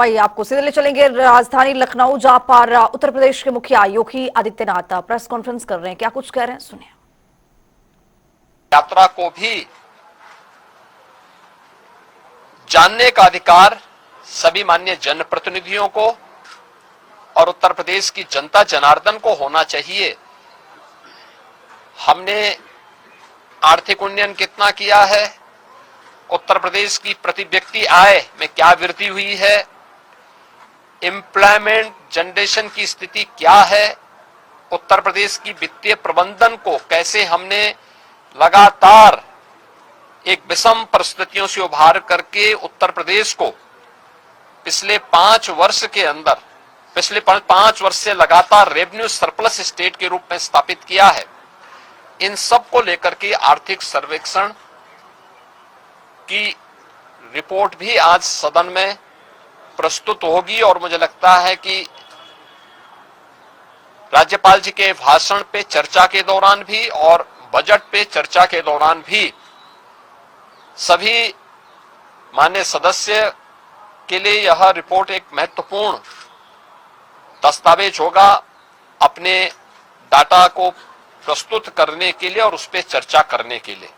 आइए आपको सीधे ले चलेंगे राजधानी लखनऊ, जहां पर उत्तर प्रदेश के मुखिया योगी आदित्यनाथ प्रेस कॉन्फ्रेंस कर रहे हैं। क्या कुछ कह रहे हैं, सुनिए। यात्रा को भी जानने का अधिकार सभी माननीय जनप्रतिनिधियों को और उत्तर प्रदेश की जनता जनार्दन को होना चाहिए। हमने आर्थिक उन्नयन कितना किया है, उत्तर प्रदेश की प्रति व्यक्ति आय में क्या वृद्धि हुई है, एम्प्लॉयमेंट जनरेशन की स्थिति क्या है, उत्तर प्रदेश की वित्तीय प्रबंधन को कैसे हमने लगातार एक विषम परिस्थितियों से उभार करके उत्तर प्रदेश को पिछले 5 वर्ष के अंदर, पिछले 5 वर्ष से लगातार रेवेन्यू सरप्लस स्टेट के रूप में स्थापित किया है। इन सब को लेकर के आर्थिक सर्वेक्षण की रिपोर्ट भी आज सदन में प्रस्तुत होगी और मुझे लगता है कि राज्यपाल जी के भाषण पे चर्चा के दौरान भी और बजट पे चर्चा के दौरान भी सभी माननीय सदस्य के लिए यह रिपोर्ट एक महत्वपूर्ण दस्तावेज होगा अपने डाटा को प्रस्तुत करने के लिए और उस पर चर्चा करने के लिए।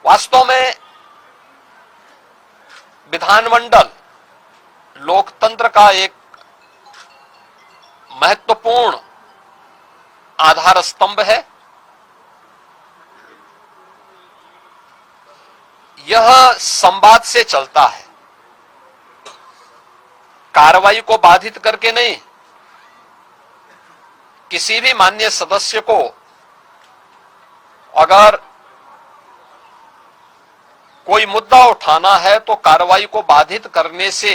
वास्तव में विधानमंडल लोकतंत्र का एक महत्वपूर्ण आधार स्तंभ है। यह संवाद से चलता है, कार्रवाई को बाधित करके नहीं। किसी भी माननीय सदस्य को अगर कोई मुद्दा उठाना है तो कार्रवाई को बाधित करने से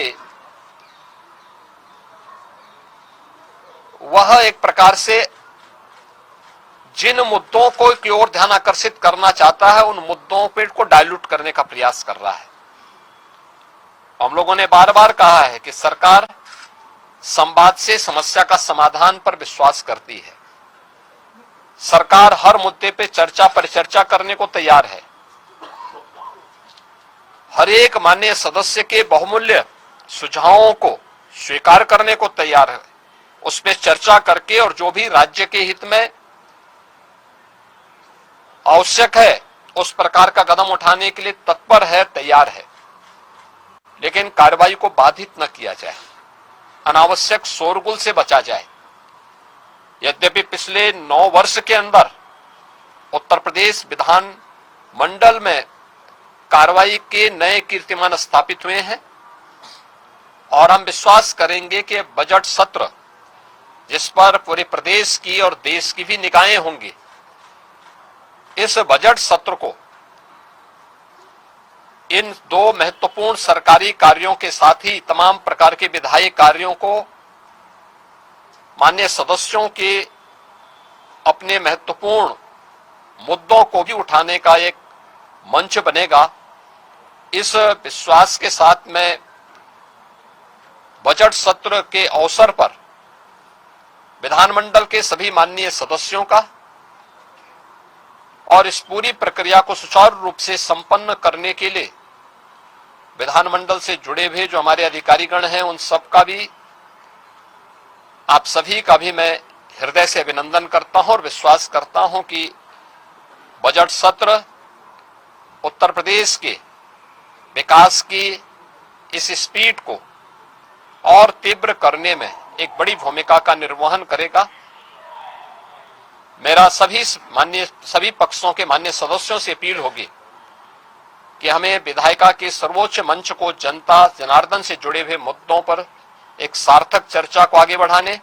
वह एक प्रकार से जिन मुद्दों को की ओर ध्यान आकर्षित करना चाहता है उन मुद्दों पे को डाइल्यूट करने का प्रयास कर रहा है। हम लोगों ने बार बार कहा है कि सरकार संवाद से समस्या का समाधान पर विश्वास करती है। सरकार हर मुद्दे पे चर्चा परिचर्चा करने को तैयार है। हर एक माननीय सदस्य के बहुमूल्य सुझावों को स्वीकार करने को तैयार है, उसमें चर्चा करके और जो भी राज्य के हित में आवश्यक है उस प्रकार का कदम उठाने के लिए तत्पर है, तैयार है। लेकिन कार्रवाई को बाधित न किया जाए, अनावश्यक शोरगुल से बचा जाए। यद्यपि पिछले 9 वर्ष के अंदर उत्तर प्रदेश विधान मंडल में कार्रवाई के नए कीर्तिमान स्थापित हुए हैं और हम विश्वास करेंगे कि बजट सत्र जिस पर पूरे प्रदेश की और देश की भी निगाहें होंगी, इस बजट सत्र को इन 2 महत्वपूर्ण सरकारी कार्यों के साथ ही तमाम प्रकार के विधायी कार्यों को माननीय सदस्यों के अपने महत्वपूर्ण मुद्दों को भी उठाने का एक मंच बनेगा। इस विश्वास के साथ मैं बजट सत्र के अवसर पर विधानमंडल के सभी माननीय सदस्यों का और इस पूरी प्रक्रिया को सुचारू रूप से संपन्न करने के लिए विधानमंडल से जुड़े हुए जो हमारे अधिकारीगण हैं उन सब का भी, आप सभी का भी मैं हृदय से अभिनंदन करता हूं और विश्वास करता हूं कि बजट सत्र उत्तर प्रदेश के विकास की इस स्पीड को और तीव्र करने में एक बड़ी भूमिका का निर्वहन करेगा। मेरा सभी पक्षों के माननीय सदस्यों से अपील होगी कि हमें विधायिका के सर्वोच्च मंच को जनता जनार्दन से जुड़े हुए मुद्दों पर एक सार्थक चर्चा को आगे बढ़ाने,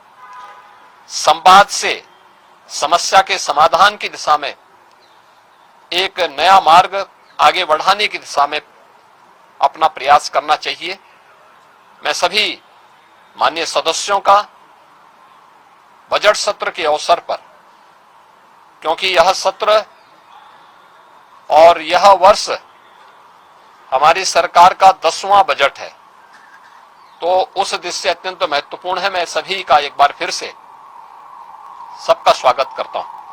संवाद से समस्या के समाधान की दिशा में एक नया मार्ग आगे बढ़ाने की दिशा में अपना प्रयास करना चाहिए। मैं सभी माननीय सदस्यों का बजट सत्र के अवसर पर, क्योंकि यह सत्र और यह वर्ष हमारी सरकार का 10वां बजट है, तो उस दृष्टि अत्यंत महत्वपूर्ण है। मैं सभी का एक बार फिर से सबका स्वागत करता हूं।